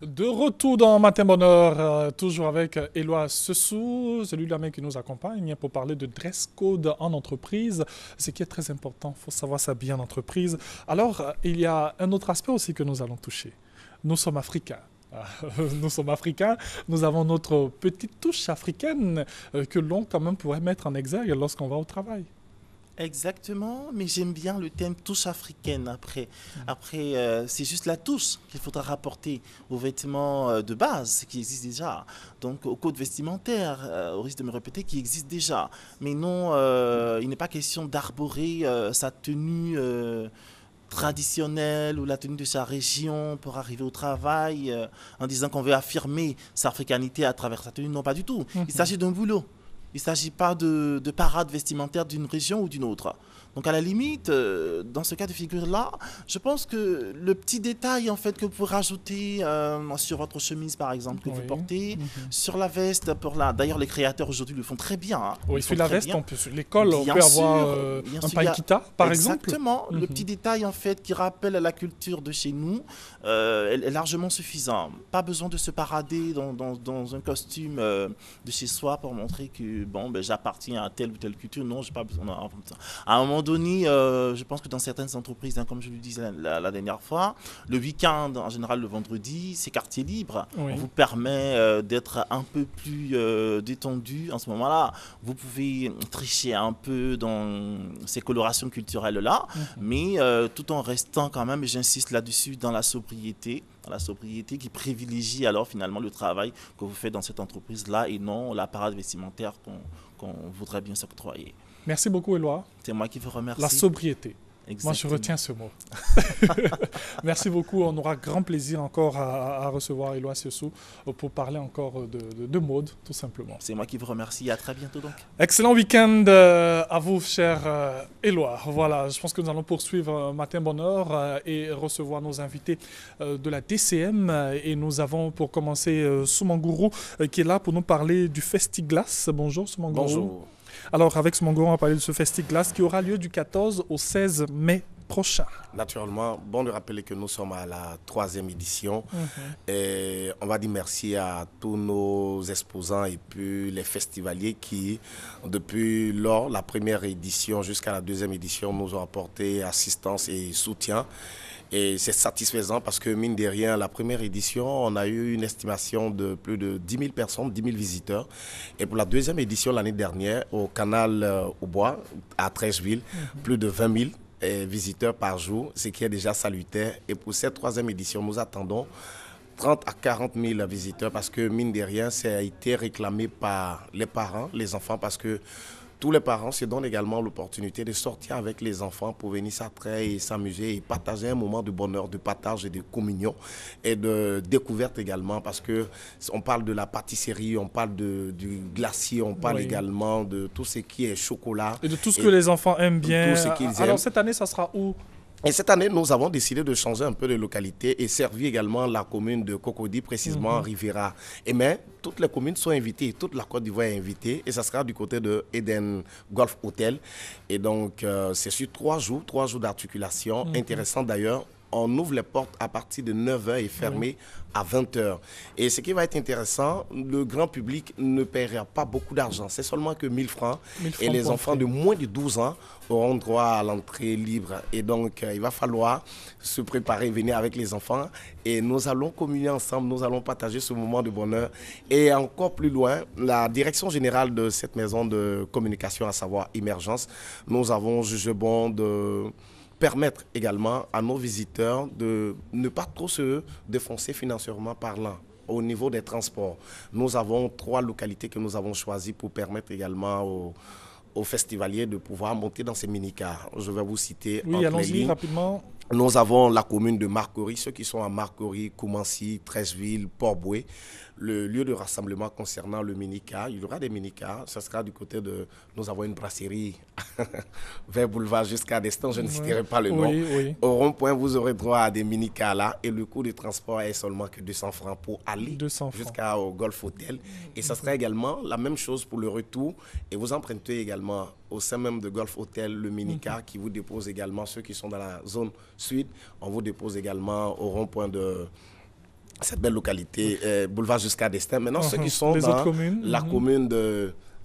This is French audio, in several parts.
De retour dans Matin Bonheur, toujours avec Éloi Sessou, celui-là même qui nous accompagne pour parler de dress code en entreprise, ce qui est très important, il faut savoir s'habiller en entreprise. Alors, il y a un autre aspect aussi que nous allons toucher. Nous sommes africains. Nous sommes africains, nous avons notre petite touche africaine que l'on quand même pourrait mettre en exergue lorsqu'on va au travail. Exactement, mais j'aime bien le thème touche africaine après. Après, c'est juste la touche qu'il faudra rapporter aux vêtements de base qui existent déjà. Donc, au code vestimentaire, au risque de me répéter, qui existe déjà. Mais non, il n'est pas question d'arborer sa tenue traditionnelle ou la tenue de sa région pour arriver au travail en disant qu'on veut affirmer sa africanité à travers sa tenue. Non, pas du tout. Il s'agit d'un boulot. Il ne s'agit pas de parade vestimentaire d'une région ou d'une autre. Donc à la limite, dans ce cas de figure-là, je pense que le petit détail en fait que vous pouvez rajouter sur votre chemise par exemple que vous Oui. portez, sur la veste pour la. D'ailleurs les créateurs aujourd'hui le font très bien. Hein. Ils Oui, le font sur la très veste, bien. sur l'école, on Bien peut avoir sûr, bien un sûr, il y a paikita, par exemple. exactement le Mhm. petit détail en fait qui rappelle la culture de chez nous est largement suffisant. Pas besoin de se parader dans un costume de chez soi pour montrer que bon ben j'appartiens à telle ou telle culture. Non, j'ai pas besoin. Non, à un moment donné, je pense que dans certaines entreprises, hein, comme je le disais la dernière fois, le week-end, en général le vendredi, c'est quartier libre. On Oui. vous permet d'être un peu plus détendu en ce moment-là. Vous pouvez tricher un peu dans ces colorations culturelles-là, mais tout en restant quand même, et j'insiste là-dessus, dans la sobriété qui privilégie alors finalement le travail que vous faites dans cette entreprise-là et non la parade vestimentaire qu'on voudrait bien s'octroyer. Merci beaucoup, Éloi. C'est moi qui vous La remercie. sobriété. Moi, je Exactement. retiens ce mot. Merci beaucoup. On aura grand plaisir encore à recevoir Éloi Sessou pour parler encore de mode, tout simplement. C'est moi qui vous remercie. À très bientôt donc. Excellent week-end à vous, cher Éloi. Voilà, je pense que nous allons poursuivre Matin Bonheur et recevoir nos invités de la DCM. Et nous avons pour commencer Soumangourou qui est là pour nous parler du Festiglas. Bonjour Soumangourou. Bonjour. Alors, avec Soumangourou, on va parler de ce Festiglas qui aura lieu du 14 au 16 mai prochain. Naturellement, bon de rappeler que nous sommes à la 3e édition et on va dire merci à tous nos exposants et puis les festivaliers qui, depuis lors la première édition jusqu'à la 2e édition, nous ont apporté assistance et soutien. Et c'est satisfaisant parce que, mine de rien, la première édition, on a eu une estimation de plus de 10 000 personnes, 10 000 visiteurs. Et pour la 2e édition, l'année dernière, au canal au Bois, à Trècheville, plus de 20 000 visiteurs par jour, ce qui est déjà salutaire. Et pour cette 3e édition, nous attendons 30 à 40 000 visiteurs parce que, mine de rien, ça a été réclamé par les parents, les enfants, parce que tous les parents se donnent également l'opportunité de sortir avec les enfants pour venir s'attraire et s'amuser et partager un moment de bonheur, de partage et de communion et de découverte également parce que on parle de la pâtisserie, on parle du glacier, on parle Oui. également de tout ce qui est chocolat. Et de tout ce Et que les enfants aiment bien. tout ce qu'ils aiment. Alors, cette année, ça sera où? Et cette année, nous avons décidé de changer un peu de localité et servir également la commune de Cocody, précisément Rivera. Et mais toutes les communes sont invitées, toute la Côte d'Ivoire est invitée et ça sera du côté de Eden Golf Hotel. Et donc, c'est sur 3 jours d'articulation. Intéressant d'ailleurs. On ouvre les portes à partir de 9h et fermé à 20h. Et ce qui va être intéressant, le grand public ne paiera pas beaucoup d'argent. C'est seulement que 1000 francs. 1000 Et francs les pour enfants entrer. de moins de 12 ans auront droit à l'entrée libre. Et donc, il va falloir se préparer, venir avec les enfants. Et nous allons communier ensemble, nous allons partager ce moment de bonheur. Et encore plus loin, la direction générale de cette maison de communication, à savoir Émergence, nous avons jugé bon de permettre également à nos visiteurs de ne pas trop se défoncer financièrement parlant au niveau des transports. Nous avons 3 localités que nous avons choisies pour permettre également aux festivaliers de pouvoir monter dans ces mini-cars. Je vais vous citer Oui, entre les allons-y lignes. rapidement. Nous avons la commune de Marcory, ceux qui sont à Marcory, Koumansi, Trècheville, Port-Boué. Le lieu de rassemblement concernant le mini-car, il y aura des mini-cars, ce sera du côté de... Nous avons une brasserie vers Boulevard jusqu'à Destin, je ne citerai pas le nom. Oui, oui. Au rond-point, vous aurez droit à des mini-cars là et le coût de transport est seulement que 200 francs pour aller 200 francs. jusqu'au Golf Hotel. Et ça sera également la même chose pour le retour. Et vous empruntez également au sein même de Golf Hotel le mini-car qui vous dépose également, ceux qui sont dans la zone sud, on vous dépose également au rond-point cette belle localité, boulevard jusqu'à Destin. Maintenant, ceux qui sont les dans autres communes, la commune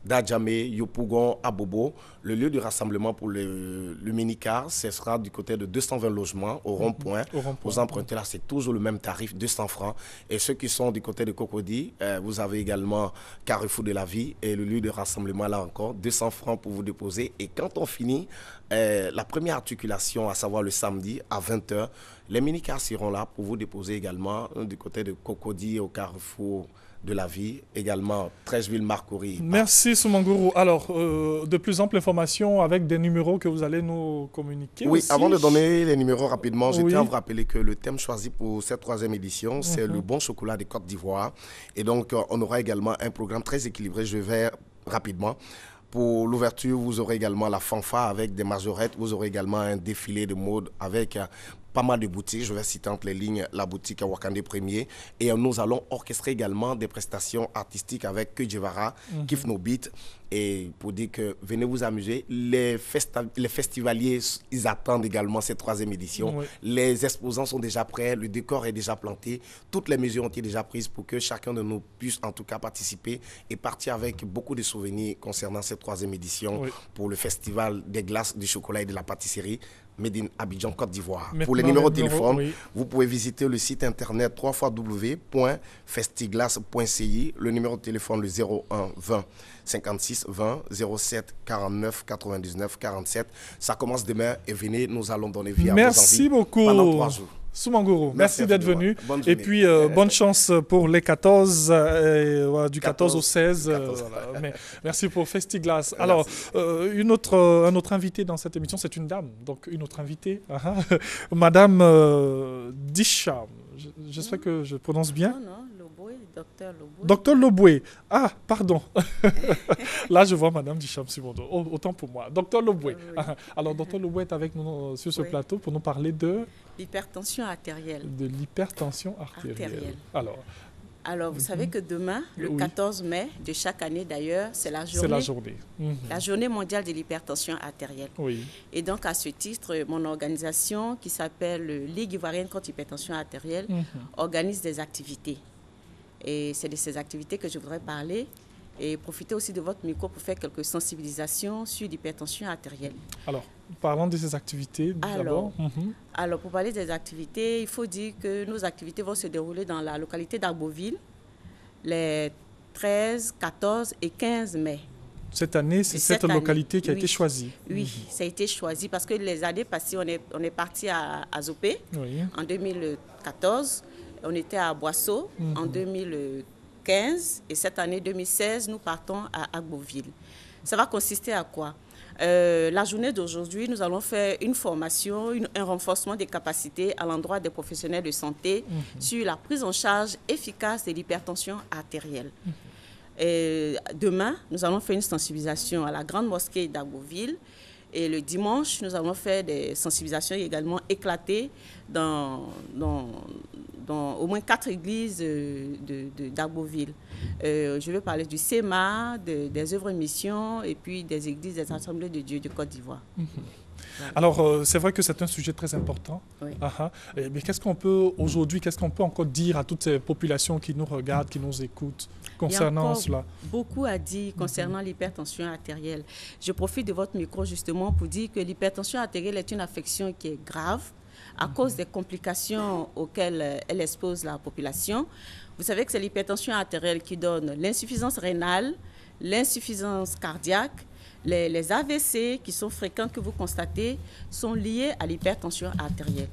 d'Adjamé, Yopougon, Abobo, le lieu de rassemblement pour le minicar, ce sera du côté de 220 logements au rond-point. Aux emprunteurs, c'est toujours le même tarif, 200 francs. Et ceux qui sont du côté de Cocody, vous avez également Carrefour de la Vie et le lieu de rassemblement, là encore, 200 francs pour vous déposer. Et quand on finit la première articulation, à savoir le samedi à 20h, les minicars seront là pour vous déposer également du côté de Cocody au Carrefour de la Vie, également Trècheville-Marcory. Merci Soumanguru. Alors, de plus amples informations avec des numéros que vous allez nous communiquer. Oui, aussi. avant de donner les numéros rapidement, je tiens à vous rappeler que le thème choisi pour cette 3e édition, c'est le bon chocolat des Côtes d'Ivoire. Et donc, on aura également un programme très équilibré. Je vais rapidement. Pour l'ouverture, vous aurez également la fanfare avec des majorettes. Vous aurez également un défilé de mode avec pas mal de boutiques. Je vais citer entre les lignes la boutique Wakandé Premier. Et nous allons orchestrer également des prestations artistiques avec Kujevara, Kif No Beat. Et pour dire que venez vous amuser, les festivaliers, ils attendent également cette 3e édition. Oui. Les exposants sont déjà prêts, le décor est déjà planté. Toutes les mesures ont été déjà prises pour que chacun de nous puisse en tout cas participer et partir avec beaucoup de souvenirs concernant cette 3e édition pour le festival des glaces, du chocolat et de la pâtisserie Made in Abidjan, Côte d'Ivoire. Pour les numéros de téléphone, vous pouvez visiter le site internet www.festiglace.ci. Le numéro de téléphone, le 01 20 56 20 07 49 99 47. Ça commence demain et venez, nous allons donner vie à vos envies. Merci beaucoup. Pendant 3 jours. Soumanguru, merci d'être venu. Et puis, bonne chance pour les 14, du 14 au 16. Voilà. Mais merci pour Festiglace. Alors, un autre invité dans cette émission, c'est une dame. Donc, une autre invitée, Madame Dicham. J'espère que je prononce bien. Non, Loboué, Docteur Loboué. Docteur Loboué. Ah, pardon. Là, je vois Madame Dicham Simondo. Autant pour moi. Docteur Loboué. Oui. Alors, Docteur Loboué est avec nous sur ce plateau pour nous parler de... l'hypertension artérielle. De l'hypertension artérielle. Alors, vous savez que demain, le 14 mai de chaque année d'ailleurs, c'est la journée. C'est la journée. La journée mondiale de l'hypertension artérielle. Oui. Et donc, à ce titre, mon organisation qui s'appelle Ligue ivoirienne contre l'hypertension artérielle organise des activités. Et c'est de ces activités que je voudrais parler et profiter aussi de votre micro pour faire quelques sensibilisations sur l'hypertension artérielle. Alors, parlons de ces activités d'abord. Alors, pour parler des activités, il faut dire que nos activités vont se dérouler dans la localité d'Arboville les 13, 14 et 15 mai. Cette année, c'est cette localité qui a été choisie. Oui, ça a été choisi parce que les années passées, on est parti à Zopé en 2014, on était à Boisseau en 2015 et cette année 2016, nous partons à Agboville. Ça va consister à quoi? La journée d'aujourd'hui, nous allons faire une formation, un renforcement des capacités à l'endroit des professionnels de santé sur la prise en charge efficace de l'hypertension artérielle. Et demain, nous allons faire une sensibilisation à la grande mosquée d'Agboville. Et le dimanche, nous allons faire des sensibilisations également éclatées dans au moins 4 églises d'Agboville. Je vais parler du SEMA, des œuvres mission et puis des églises des Assemblées de Dieu de Côte d'Ivoire. Voilà. Alors, c'est vrai que c'est un sujet très important. Oui. Mais qu'est-ce qu'on peut aujourd'hui, qu'est-ce qu'on peut encore dire à toutes ces populations qui nous regardent, qui nous écoutent concernant cela? Beaucoup à dire concernant l'hypertension artérielle. Je profite de votre micro justement pour dire que l'hypertension artérielle est une affection qui est grave à cause des complications auxquelles elle expose la population. Vous savez que c'est l'hypertension artérielle qui donne l'insuffisance rénale, l'insuffisance cardiaque. Les AVC qui sont fréquents, que vous constatez, sont liés à l'hypertension artérielle.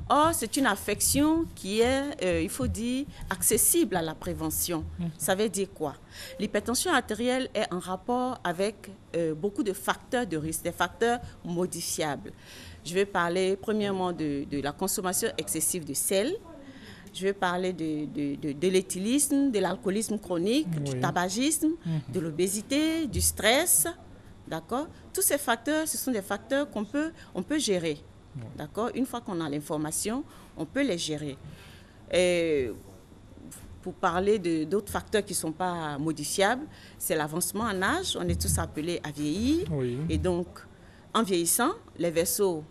Or, c'est une affection qui est, il faut dire, accessible à la prévention. Ça veut dire quoi? L'hypertension artérielle est en rapport avec beaucoup de facteurs de risque, des facteurs modifiables. Je vais parler premièrement de la consommation excessive de sel. Je vais parler de l'éthylisme, de l'alcoolisme chronique, du tabagisme, de l'obésité, du stress. D'accord? Tous ces facteurs, ce sont des facteurs on peut gérer. D'accord? Une fois qu'on a l'information, on peut les gérer. Et pour parler d'autres facteurs qui ne sont pas modifiables, c'est l'avancement en âge. On est tous appelés à vieillir. Oui. Et donc, en vieillissant, les vaisseaux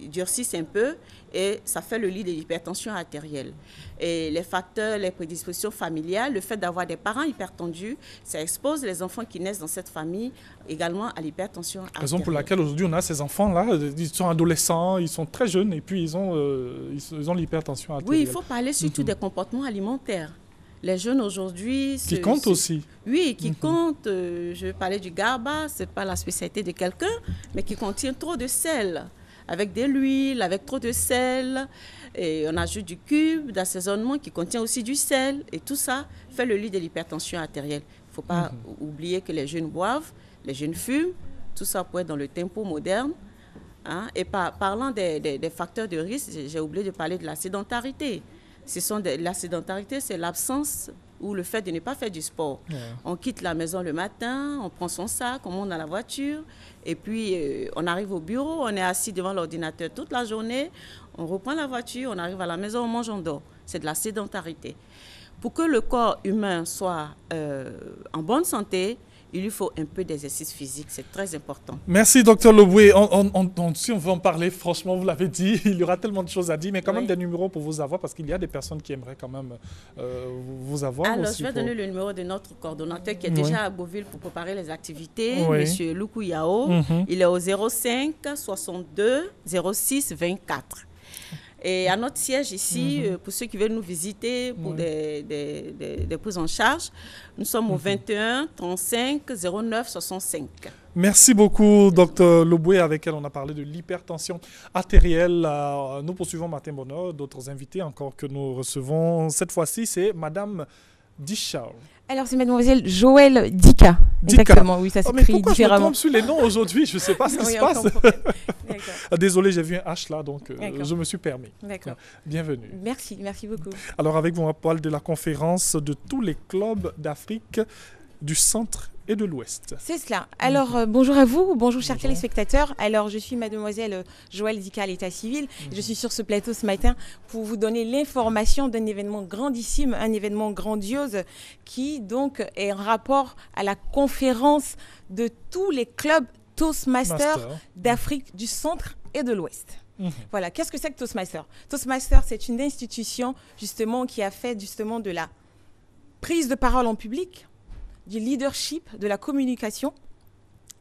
durcissent un peu et ça fait le lit de l'hypertension artérielle. Et les facteurs, les prédispositions familiales, le fait d'avoir des parents hypertendus, ça expose les enfants qui naissent dans cette famille également à l'hypertension artérielle. Raison pour laquelle aujourd'hui on a ces enfants-là, ils sont adolescents, ils sont très jeunes et puis ils ont l'hypertension artérielle. Oui, il faut parler surtout des comportements alimentaires. Les jeunes aujourd'hui... Qui comptent aussi. Oui, qui comptent. Je vais parler du garba, ce n'est pas la spécialité de quelqu'un, mais qui contient trop de sel, avec de l'huile, avec trop de sel. Et on ajoute du cube d'assaisonnement qui contient aussi du sel. Et tout ça fait le lit de l'hypertension artérielle. Il ne faut pas oublier que les jeunes boivent, les jeunes fument. Tout ça peut être dans le tempo moderne. Hein. Et parlant des facteurs de risque, j'ai oublié de parler de la sédentarité. La sédentarité, c'est l'absence ou le fait de ne pas faire du sport. Ouais. On quitte la maison le matin, on prend son sac, on monte dans la voiture, et puis on arrive au bureau, on est assis devant l'ordinateur toute la journée, on reprend la voiture, on arrive à la maison, on mange, on dort. C'est de la sédentarité. Pour que le corps humain soit en bonne santé, il lui faut un peu d'exercice physique, c'est très important. Merci, Dr Loboué. Si on veut en parler, franchement, vous l'avez dit, il y aura tellement de choses à dire, mais quand même des numéros pour vous avoir, parce qu'il y a des personnes qui aimeraient quand même vous avoir. Alors, aussi je vais donner le numéro de notre coordonnateur qui est déjà à Beauville pour préparer les activités, M. Luku Yao. Il est au 05 62 06 24. Et à notre siège ici, pour ceux qui veulent nous visiter pour des prises en charge, nous sommes au 21 35 09 65. Merci beaucoup, Dr Loboué, avec elle on a parlé de l'hypertension artérielle. Nous poursuivons Martin Bonheur, d'autres invités encore que nous recevons. Cette fois-ci, c'est Madame Dichard. Alors, c'est mademoiselle Joëlle Dika. Exactement, oui, ça s'écrit différemment. Je me trompe sur les noms aujourd'hui, je ne sais pas ce qui se passe. Désolé, j'ai vu un H là, donc je me suis permis. D'accord. Bienvenue. Merci beaucoup. Alors, avec vous, on parle de la conférence de tous les clubs d'Afrique du centre et de l'Ouest. C'est cela. Alors, bonjour à vous, bonjour chers téléspectateurs. Alors, je suis mademoiselle Joëlle Dika à l'état civil. Je suis sur ce plateau ce matin pour vous donner l'information d'un événement grandissime, un événement grandiose qui donc est en rapport à la conférence de tous les clubs Toastmasters d'Afrique du centre et de l'Ouest. Voilà, qu'est-ce que c'est que Toastmasters? Toastmasters, c'est une institution justement qui a fait justement de la prise de parole en public, du leadership, de la communication,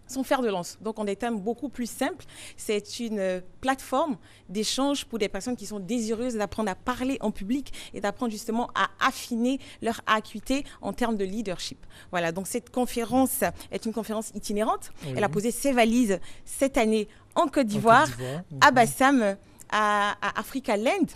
son fer de lance. Donc, en des termes beaucoup plus simples, c'est une plateforme d'échange pour des personnes qui sont désireuses d'apprendre à parler en public et d'apprendre justement à affiner leur acuité en termes de leadership. Voilà, donc cette conférence est une conférence itinérante. Elle a posé ses valises cette année en Côte d'Ivoire, à Bassam, à Africa Land.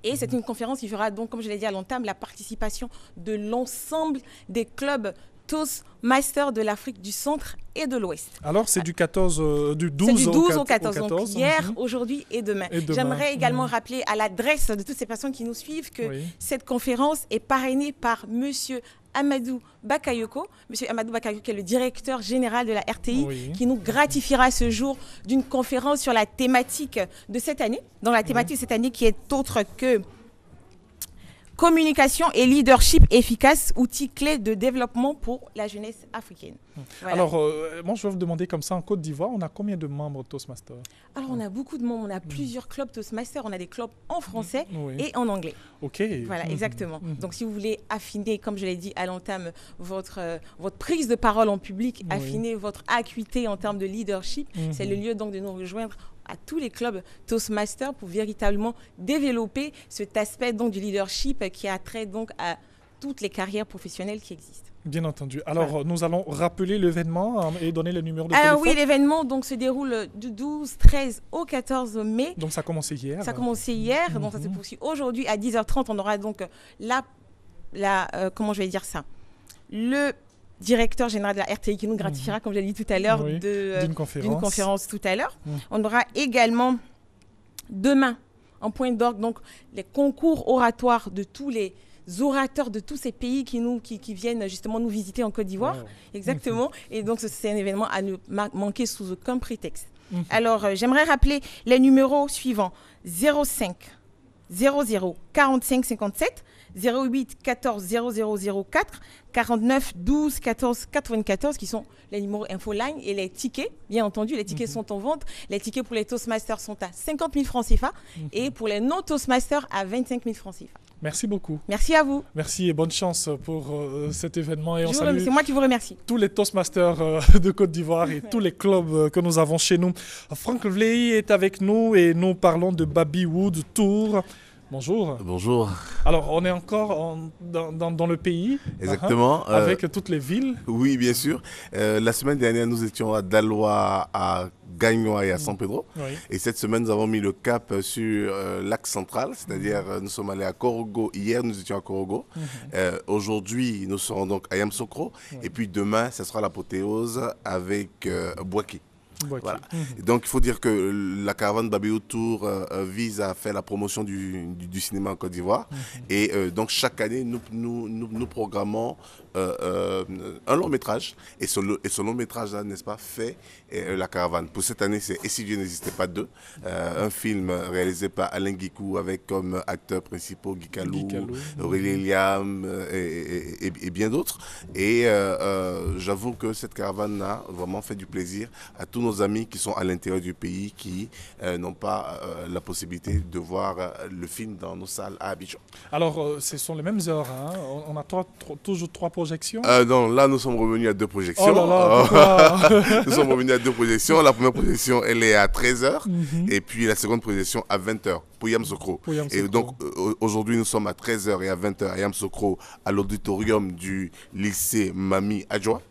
Et c'est une conférence qui fera donc, comme je l'ai dit à l'entame, la participation de l'ensemble des clubs Toastmasters de l'Afrique du centre et de l'Ouest. Alors, c'est du 12 au 14. Donc hier, aujourd'hui et demain. J'aimerais également rappeler à l'adresse de toutes ces personnes qui nous suivent que cette conférence est parrainée par Monsieur Amadou Bakayoko. Monsieur Amadou Bakayoko, qui est le directeur général de la RTI, qui nous gratifiera ce jour d'une conférence sur la thématique de cette année. Dans la thématique de cette année qui est autre que communication et leadership efficace, outils clés de développement pour la jeunesse africaine. Voilà. Alors, moi, je vais vous demander comme ça, en Côte d'Ivoire, on a combien de membres Toastmasters? Alors, on a beaucoup de membres. On a plusieurs clubs Toastmasters. On a des clubs en français et en anglais. OK. Voilà, exactement. Donc, si vous voulez affiner, comme je l'ai dit à l'entame, votre prise de parole en public, affiner votre acuité en termes de leadership, c'est le lieu donc de nous rejoindre à tous les clubs Toastmasters pour véritablement développer cet aspect donc du leadership qui a trait donc à toutes les carrières professionnelles qui existent. Bien entendu. Alors, nous allons rappeler l'événement et donner le numéro de téléphone. Oui, l'événement donc se déroule du 12, 13 au 14 mai. Donc, ça a commencé hier. Ça a commencé hier, donc ça se poursuit aujourd'hui à 10h30. On aura donc comment je vais dire ça, le directeur général de la RTI qui nous gratifiera, comme je l'ai dit tout à l'heure, d'une conférence tout à l'heure. On aura également demain, en point d'orgue, donc les concours oratoires de tous les orateurs de tous ces pays qui viennent justement nous visiter en Côte d'Ivoire. Exactement. Et donc, c'est un événement à ne manquer sous aucun prétexte. Alors, j'aimerais rappeler les numéros suivants. 05 00 45 57 08 14 0004 49 12 14 94 qui sont les numéros infoline et les tickets, bien entendu, les tickets sont en vente. Les tickets pour les Toastmasters sont à 50 000 francs CFA et pour les non-Toastmasters à 25 000 francs CFA. Merci beaucoup. Merci à vous. Merci et bonne chance pour cet événement. Et C'est moi qui vous remercie. Tous les Toastmasters de Côte d'Ivoire et tous les clubs que nous avons chez nous. Franck Vley est avec nous et nous parlons de Babywood Tour. Bonjour. Bonjour. Alors, on est encore dans le pays. Exactement. Avec toutes les villes. Oui, bien sûr. La semaine dernière, nous étions à Daloa, à Gagnoa et à San Pedro. Oui. Et cette semaine, nous avons mis le cap sur l'axe central, c'est-à-dire nous sommes allés à Korogo. Hier, nous étions à Korogo. Aujourd'hui, nous serons donc à Yamoussoukro. Et puis demain, ce sera l'apothéose avec Bouaké. Voilà. Donc il faut dire que la caravane Babywood Tour vise à faire la promotion du cinéma en Côte d'Ivoire. Et donc chaque année, nous programmons un long métrage. Et ce long métrage là, n'est-ce pas, fait la caravane. Pour cette année, c'est Et si Dieu n'existait pas deux, un film réalisé par Alain Guicou avec comme acteurs principaux Guy Calou, Aurélie Liam et bien d'autres. Et j'avoue que cette caravane a vraiment fait du plaisir à tous nos amis qui sont à l'intérieur du pays, qui n'ont pas la possibilité de voir le film dans nos salles à Abidjan. Alors, ce sont les mêmes heures. Hein. On a toujours 3 projections. Non, là, nous sommes revenus à 2 projections. Oh là là, nous sommes revenus à 2 projections. La première projection, elle est à 13h. Et puis la seconde projection à 20h pour Yamoussoukro. Et donc, aujourd'hui, nous sommes à 13h et à 20h à Yamoussoukro, à l'auditorium du lycée Mami Adjoa.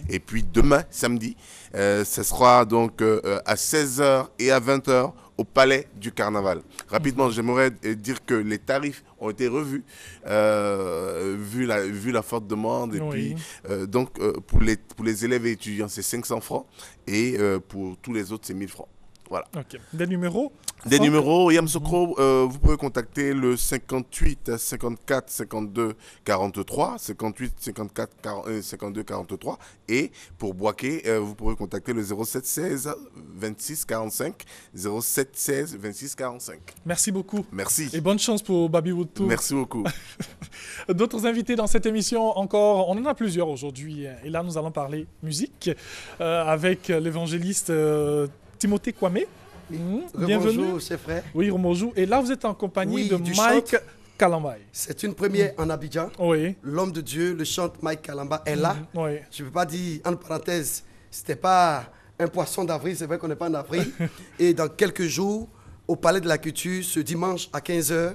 Et puis demain, samedi, ce sera donc à 16h et à 20h au Palais du Carnaval. Rapidement, j'aimerais dire que les tarifs ont été revus, vu la forte demande. Et puis, donc, pour les élèves et étudiants, c'est 500 francs. Et pour tous les autres, c'est 1000 francs. Voilà. Okay. Des numéros Yamoussoukro, vous pouvez contacter le 58 54 52 43, 58 54 52 43. Et pour Bouaké, vous pourrez contacter le 07 16 26 45, 07 16 26 45. Merci beaucoup. Merci. Et bonne chance pour Babywood Tour. Merci beaucoup. D'autres invités dans cette émission encore, on en a plusieurs aujourd'hui. Et là, nous allons parler musique avec l'évangéliste Timothée Kwame. Bienvenue. Bonjour, chef frère. Oui, bonjour. Et là, vous êtes en compagnie de Mike Kalamba. C'est une première en Abidjan. Oui. L'homme de Dieu, le chante Mike Kalamba est là. Oui. Je ne peux pas dire, en parenthèse, c'était pas un poisson d'avril, c'est vrai qu'on n'est pas en avril. Et dans quelques jours, au Palais de la Culture, ce dimanche à 15h,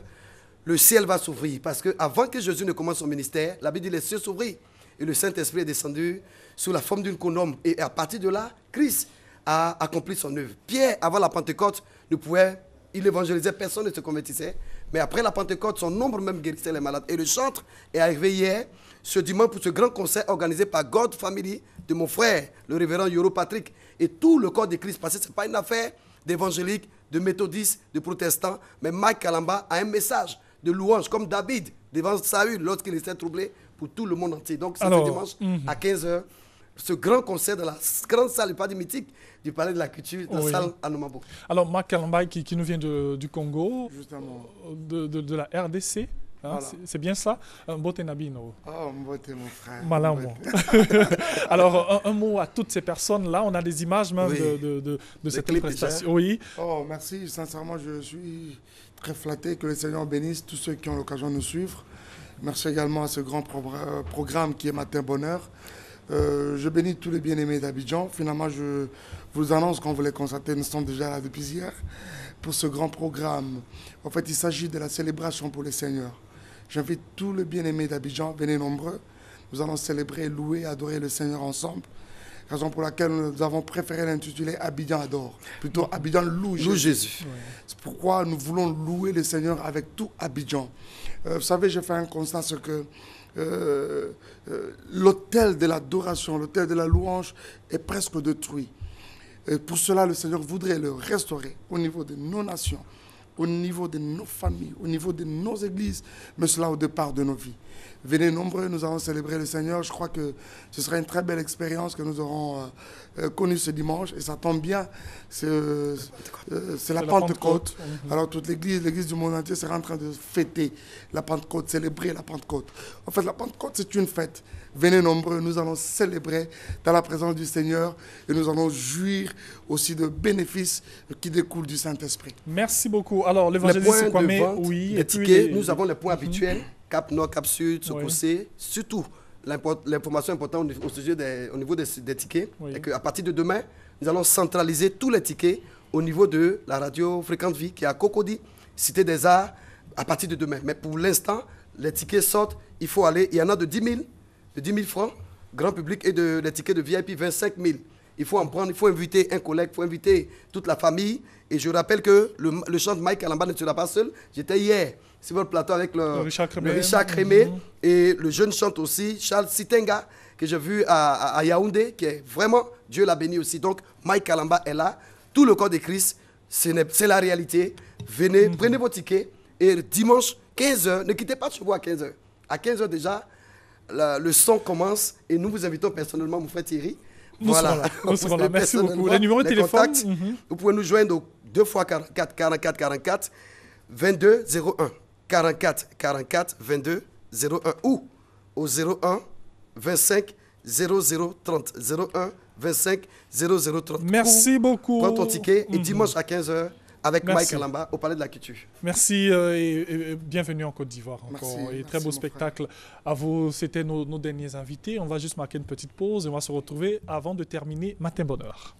le ciel va s'ouvrir. Parce qu'avant que Jésus ne commence son ministère, la Bible dit les cieux s'ouvrir. Et le Saint-Esprit est descendu sous la forme d'une colombe. Et à partir de là, Christ a accompli son œuvre. Pierre, avant la Pentecôte, il évangélisait, personne ne se convertissait. Mais après la Pentecôte, son nombre même guérissait les malades. Et le chantre est arrivé hier, ce dimanche, pour ce grand concert organisé par God Family de mon frère, le révérend Yoro Patrick, et tout le corps de Christ. Parce que ce n'est pas une affaire d'évangéliques, de méthodistes, de protestants, mais Mike Kalamba a un message de louange, comme David devant Saül lorsqu'il était troublé, pour tout le monde entier. Donc c'est ce dimanche à 15h. Ce grand concert dans la grande salle, pas du mythique, du Palais de la Culture, dans la salle à Nomabo. Alors, Marc Kalamba, qui nous vient du Congo, justement, de la RDC, hein, voilà. C'est bien ça, Mbote Nabino. Oh, Mbote, mon frère. Malamo. Alors, un mot à toutes ces personnes-là, on a des images même de cette prestation. Oui. Oh, merci, sincèrement, je suis très flatté que le Seigneur bénisse tous ceux qui ont l'occasion de nous suivre. Merci également à ce grand programme qui est Matin Bonheur. Je bénis tous les bien-aimés d'Abidjan. Finalement, je vous annonce qu'on vous les constater, nous sommes déjà là depuis hier pour ce grand programme. En fait, il s'agit de la célébration pour le Seigneur. J'invite tous les bien-aimés d'Abidjan, venez nombreux. Nous allons célébrer, louer, adorer le Seigneur ensemble. Raison pour laquelle nous avons préféré l'intituler Abidjan adore. Plutôt Abidjan loue Jésus. Ouais. C'est pourquoi nous voulons louer le Seigneur avec tout Abidjan. Vous savez, j'ai fait un constat, c'est que l'autel de l'adoration, l'autel de la louange est presque détruit. Et pour cela, le Seigneur voudrait le restaurer au niveau de nos nations, au niveau de nos familles, au niveau de nos églises, mais cela au départ de nos vies. Venez nombreux, nous allons célébrer le Seigneur. Je crois que ce sera une très belle expérience que nous aurons connue ce dimanche. Et ça tombe bien, c'est la Pentecôte. Alors toute l'église du monde entier sera en train de fêter la Pentecôte, célébrer la Pentecôte. En fait, la Pentecôte, c'est une fête. Venez nombreux, nous allons célébrer dans la présence du Seigneur et nous allons jouir aussi de bénéfices qui découlent du Saint-Esprit. Merci beaucoup. Alors, l'évangéliste Kwame, oui, les tickets, nous avons les points habituels, Cap Nord, Cap Sud, Sokosé, surtout l'information importante au niveau des tickets, est qu'à partir de demain, nous allons centraliser tous les tickets au niveau de la radio Fréquente Vie qui est à Cocody, Cité des Arts, à partir de demain. Mais pour l'instant, les tickets sortent, il faut aller, il y en a de 10 000 francs, grand public, et les tickets de VIP 25 000. Il faut en prendre, il faut inviter un collègue, il faut inviter toute la famille. Et je rappelle que le chant de Mike Kalamba ne sera pas seul. J'étais hier sur votre plateau avec le Richard Crémé et le jeune chante aussi, Charles Sitenga, que j'ai vu à Yaoundé, qui est vraiment, Dieu l'a béni aussi. Donc Mike Kalamba est là, tout le corps de Christ, c'est la réalité. Venez, prenez vos tickets et dimanche 15h, ne quittez pas de chez vous à 15h. À 15h déjà, le son commence et nous vous invitons personnellement, mon frère Thierry. Nous serons là. Merci beaucoup. Les numéros de téléphone, vous pouvez nous joindre au 2 x 44 44 44 22 01 44 44 22 01 ou au 01 25 00 30 01 25 00 30. Merci beaucoup. Prends ton ticket et dimanche à 15h avec Mike Kalamba au Palais de la Culture. Merci et bienvenue en Côte d'Ivoire encore. Merci, très beau spectacle à vous. C'était nos derniers invités. On va juste marquer une petite pause et on va se retrouver avant de terminer Matin Bonheur.